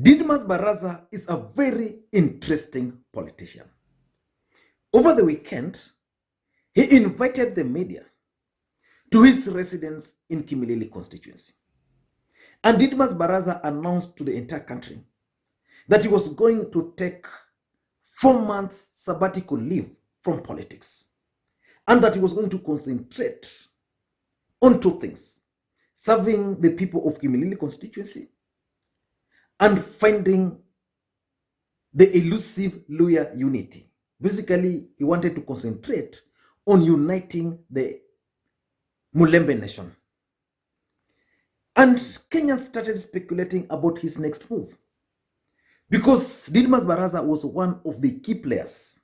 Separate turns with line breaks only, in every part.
Didmus Barasa is a very interesting politician. Over the weekend, he invited the media to his residence in Kimilili constituency. And Didmus Barasa announced to the entire country that he was going to take 4 months sabbatical leave from politics and that he was going to concentrate on 2 things: serving the people of Kimilili constituency and finding the elusive Luya unity. Basically, he wanted to concentrate on uniting the Mulembe nation. And Kenyans started speculating about his next move, because Didmus Barasa was one of the key players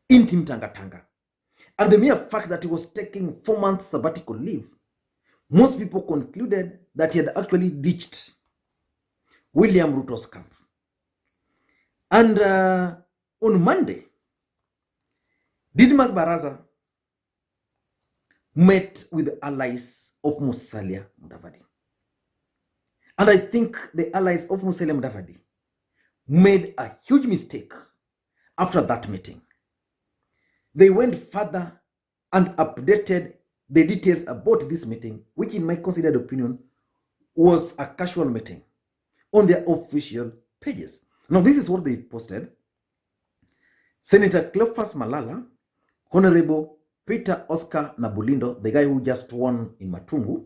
in Team TangaTanga. And the mere fact that he was taking 4 months sabbatical leave, most people concluded that he had actually ditched William Ruto's camp. And on Monday, Didmus Barasa met with allies of Musalia Mudavadi. And I think the allies of Musalia Mudavadi made a huge mistake after that meeting. They went further and updated the details about this meeting, which in my considered opinion was a casual meeting, on their official pages. Now, this is what they posted. Senator Cleophas Malala, Honorable Peter Oscar Nabulindo, the guy who just won in Matungu,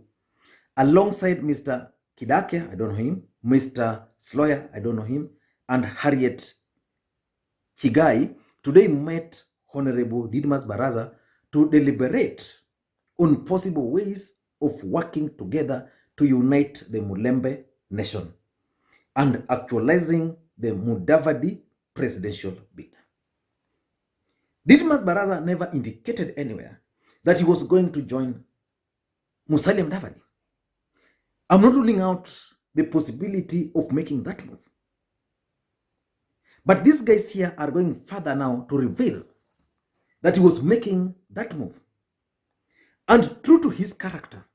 alongside Mr. Kidake, I don't know him, Mr. Sloya, I don't know him, and Harriet Chigai, today met Honorable Didmus Barasa to deliberate on possible ways of working together to unite the Mulembe nation and actualizing the Mudavadi presidential bid. Didmus Barasa never indicated anywhere that he was going to join Musalia Mudavadi. I'm not ruling out the possibility of making that move. But these guys here are going further now to reveal that he was making that move. And true to his character,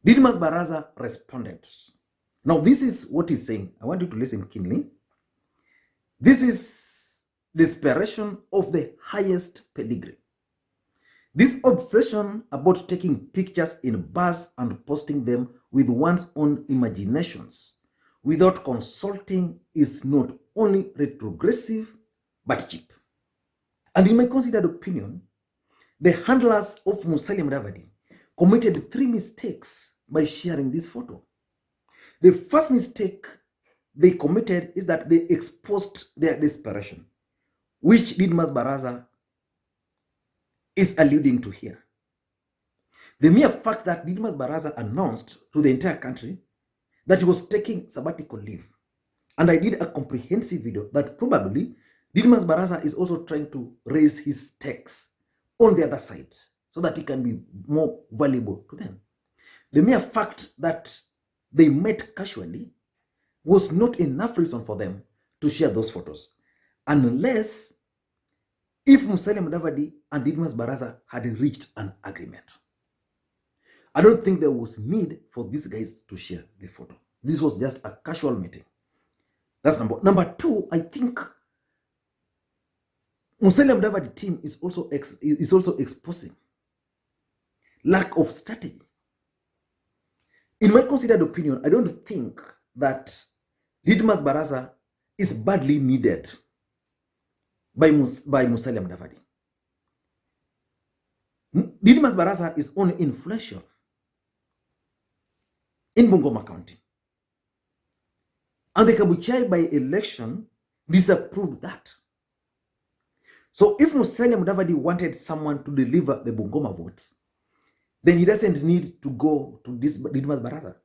Didmus Barasa responded. Now, this is what he's saying. I want you to listen keenly. This is desperation of the highest pedigree. This obsession about taking pictures in bars and posting them with one's own imaginations without consulting is not only retrogressive, but cheap. And in my considered opinion, the handlers of Musalia Mudavadi committed 3 mistakes by sharing this photo. The first mistake they committed is that they exposed their desperation, which Didmus Barasa is alluding to here. The mere fact that Didmus Barasa announced to the entire country that he was taking sabbatical leave, and I did a comprehensive video that probably Didmus Barasa is also trying to raise his stakes on the other side so that he can be more valuable to them. The mere fact that they met casually was not enough reason for them to share those photos, unless if Musalia Mudavadi and Didmus Barasa had reached an agreement. I don't think there was need for these guys to share the photo. This was just a casual meeting. That's number 2. I think Musalia Mudavadi team is also exposing lack of strategy. In my considered opinion, I don't think that Didmus Barasa is badly needed by Musalia Mudavadi. Didmus Barasa is only influential in Bungoma County. And the Kabuchai by-election disapproved that. So if Musalia Mudavadi wanted someone to deliver the Bungoma votes, then he doesn't need to go to Didmus Barasa.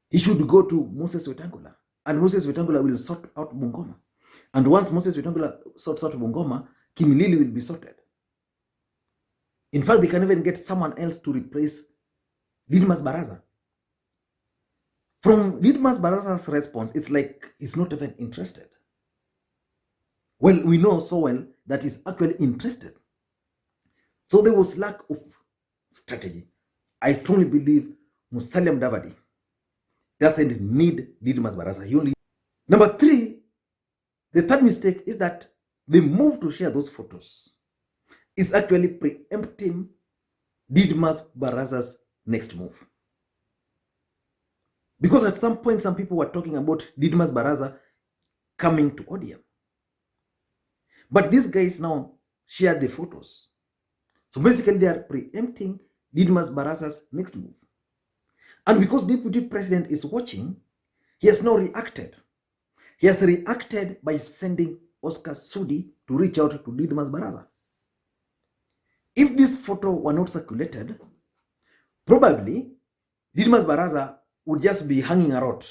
He should go to Moses Wetangula, and Moses Wetangula will sort out Bungoma. And once Moses Wetangula sorts out Bungoma, Kimilili will be sorted. In fact, they can even get someone else to replace Didmus Barasa. From Didmus Barasa's response, it's like he's not even interested. Well, we know so well that he's actually interested. So there was lack of strategy. I strongly believe Musalia Mudavadi doesn't need Didmus Barasa. He only... Number three, the third mistake is that the move to share those photos is actually preempting Didmus Barasa's next move. Because at some point, some people were talking about Didmus Barasa coming to ODM. But these guys now shared the photos. So basically, they are preempting Didmus Barasa's next move. And because Deputy President is watching, he has now reacted. He has reacted by sending Oscar Sudi to reach out to Didmus Barasa. If this photo were not circulated, probably Didmus Barasa would just be hanging around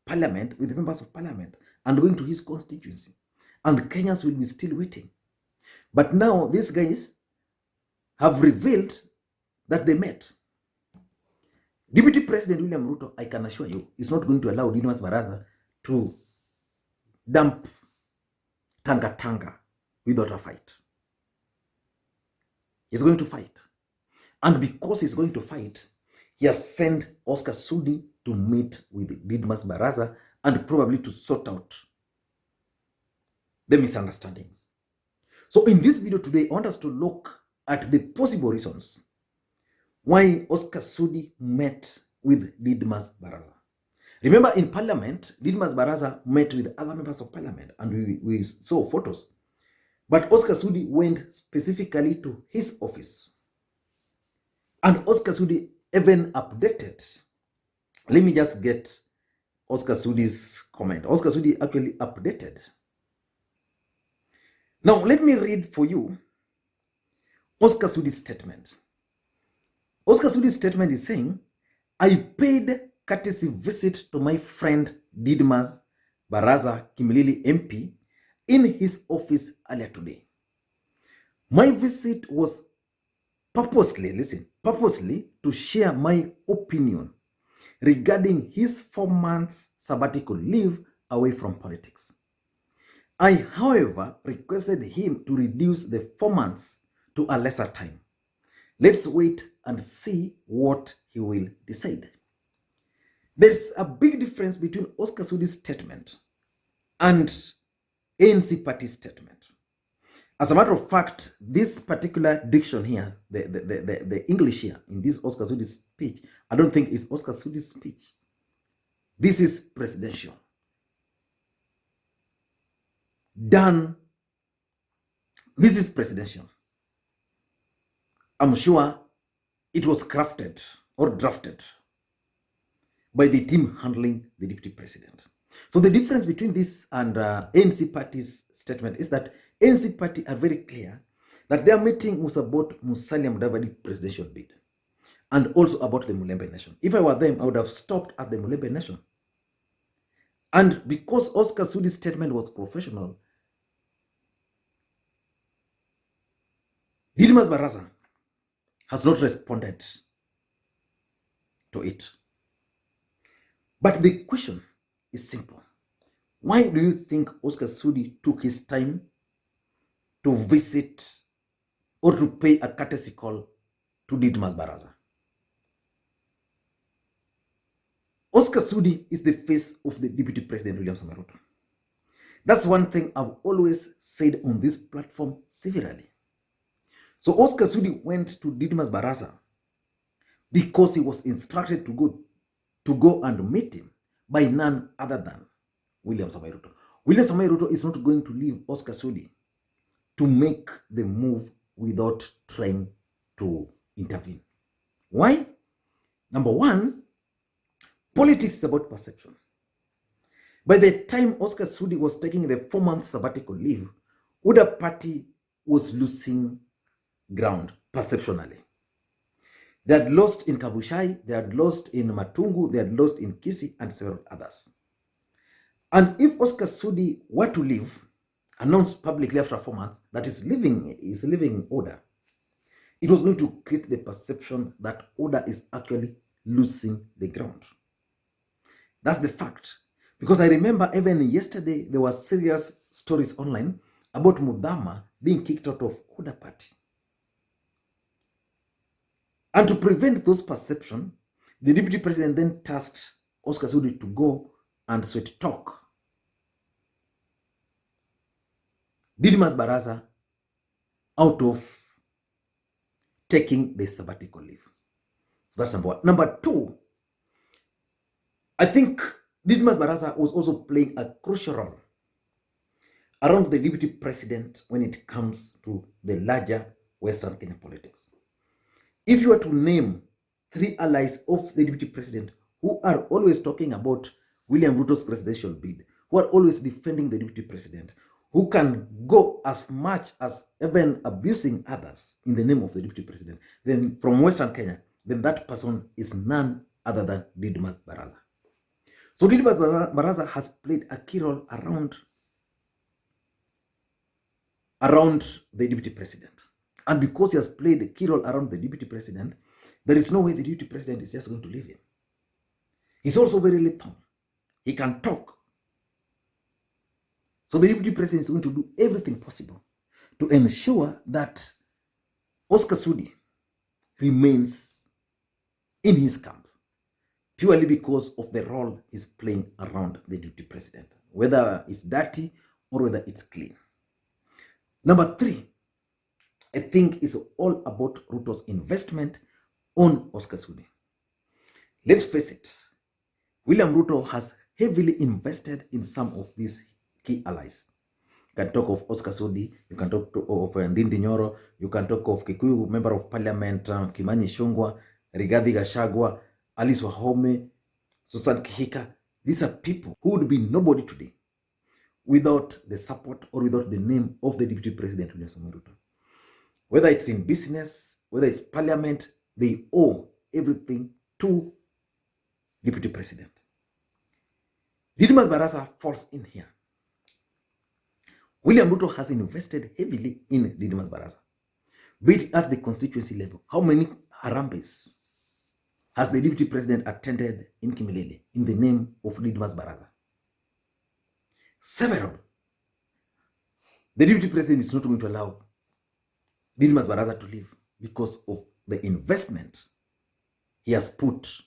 Parliament with members of Parliament and going to his constituency. And Kenyans will be still waiting. But now these guys have revealed that they met. Deputy President William Ruto, I can assure you, is not going to allow Didmus Barasa to dump TangaTanga without a fight. He's going to fight. And because he's going to fight, he has sent Oscar Sudi to meet with Didmus Barasa and probably to sort out the misunderstandings. So in this video today, I want us to look at the possible reasons why Oscar Sudi met with Didmus Barasa. Remember, in Parliament, Didmus Barasa met with other members of Parliament and we saw photos. But Oscar Sudi went specifically to his office. And Oscar Sudi even updated. Let me just get Oscar Sudi's comment. Oscar Sudi actually updated. Now, let me read for you Oscar Sudi's statement. Oscar Sudi's statement is saying, I paid courtesy visit to my friend Didmus Barasa Kimilili MP in his office earlier today. My visit was purposely to share my opinion regarding his 4 months sabbatical leave away from politics. I, however, requested him to reduce the 4 months to a lesser time. Let's wait and see what he will decide. There's a big difference between Oscar Sudi's statement and ANC Party statement. As a matter of fact, this particular diction here, the English here in this Oscar Sudi's speech, I don't think it's Oscar Sudi's speech. This is presidential. This is presidential. I'm sure it was crafted or drafted by the team handling the deputy president. So the difference between this and ANC Party's statement is that ANC Party are very clear that their meeting was about Musalia Mudavadi presidential bid and also about the Mulembe Nation. If I were them, I would have stopped at the Mulembe Nation. And because Oscar Sudi's statement was professional, Didmus Barasa has not responded to it. But the question is simple. Why do you think Oscar Sudi took his time to visit or to pay a courtesy call to Didmus Barasa? Oscar Sudi is the face of the Deputy President William Ruto. That's one thing I've always said on this platform severally. So Oscar Sudi went to Didmus Barasa because he was instructed to go and meet him by none other than William Ruto. William Ruto is not going to leave Oscar Sudi to make the move without trying to intervene. Why? Number one, politics is about perception. By the time Oscar Sudi was taking the 4-month sabbatical leave, Uda Party was losing ground perceptionally. They had lost in Kabushai, they had lost in Matungu, they had lost in Kisi and several others. And if Oscar Sudi were to leave, announced publicly after 4 months that is leaving Order, it was going to create the perception that Order is actually losing the ground. That's the fact. Because I remember even yesterday, there were serious stories online about Mudama being kicked out of Order Party. And to prevent those perceptions, The deputy president then tasked Oscar Sudi to go and sweet talk Didmus Barasa out of taking the sabbatical leave. So that's number one. Number two, I think Didmus Barasa was also playing a crucial role around the deputy president when it comes to the larger Western Kenyan politics. If you were to name 3 allies of the deputy president who are always talking about William Ruto's presidential bid, who are always defending the deputy president, who can go as much as even abusing others in the name of the deputy president, then from Western Kenya, then that person is none other than Didmus Barasa. So Didmus Barasa has played a key role around the deputy president. And because he has played a key role around the deputy president, there is no way the deputy president is just going to leave him. He's also very lethal. He can talk. So the deputy president is going to do everything possible to ensure that Oscar Sudi remains in his camp, purely because of the role he's playing around the deputy president, whether it's dirty or whether it's clean. Number 3, I think it's all about Ruto's investment on Oscar Sudi. Let's face it, William Ruto has heavily invested in some of these key allies. You can talk of Oscar Sudi, you can talk of Ndindi Nyoro, you can talk of Kikuyu Member of Parliament, Kimani Ichung'wah, Rigathi Gachagua, Alice Wahome, Susan Kihika. These are people who would be nobody today without the support or without the name of the Deputy President, William Samoei Ruto. Whether it's in business, whether it's parliament, they owe everything to Deputy President. Didmus Barasa falls in here. William Ruto has invested heavily in Didmus Barasa, be it at the constituency level. How many harambes has the Deputy President attended in Kimilili in the name of Didmus Barasa? Several. The Deputy President is not going to allow Didmus Barasa to leave because of the investment he has put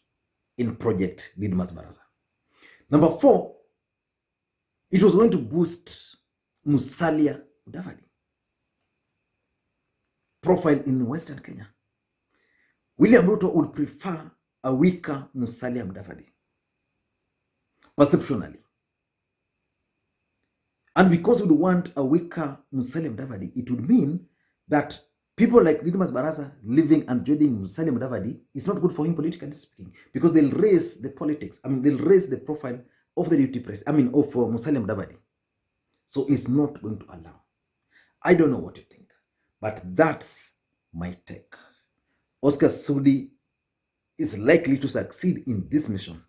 in Project Didmus Barasa. Number 4, it was going to boost Musalia Mudavadi profile in Western Kenya. William Ruto would prefer a weaker Musalia Mudavadi, perceptionally. And because we would want a weaker Musalia Mudavadi, it would mean that people like Didmus Barasa living and joining Musalia Mudavadi is not good for him politically speaking, because they'll raise the politics. They'll raise the profile of the deputy president, of Musalia Mudavadi. So it's not going to allow. I don't know what you think, but that's my take. Oscar Sudi is likely to succeed in this mission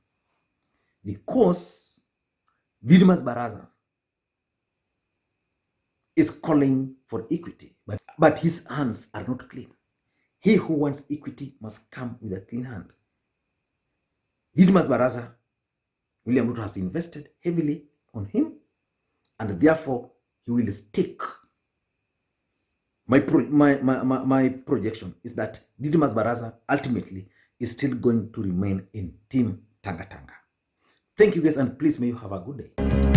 because Didmus Barasa is calling for equity, but his hands are not clean. He who wants equity must come with a clean hand. Didmus Barasa, William Ruto has invested heavily on him, and therefore he will stick. My projection is that Didmus Barasa ultimately is still going to remain in Team TangaTanga. Thank you guys, and please may you have a good day.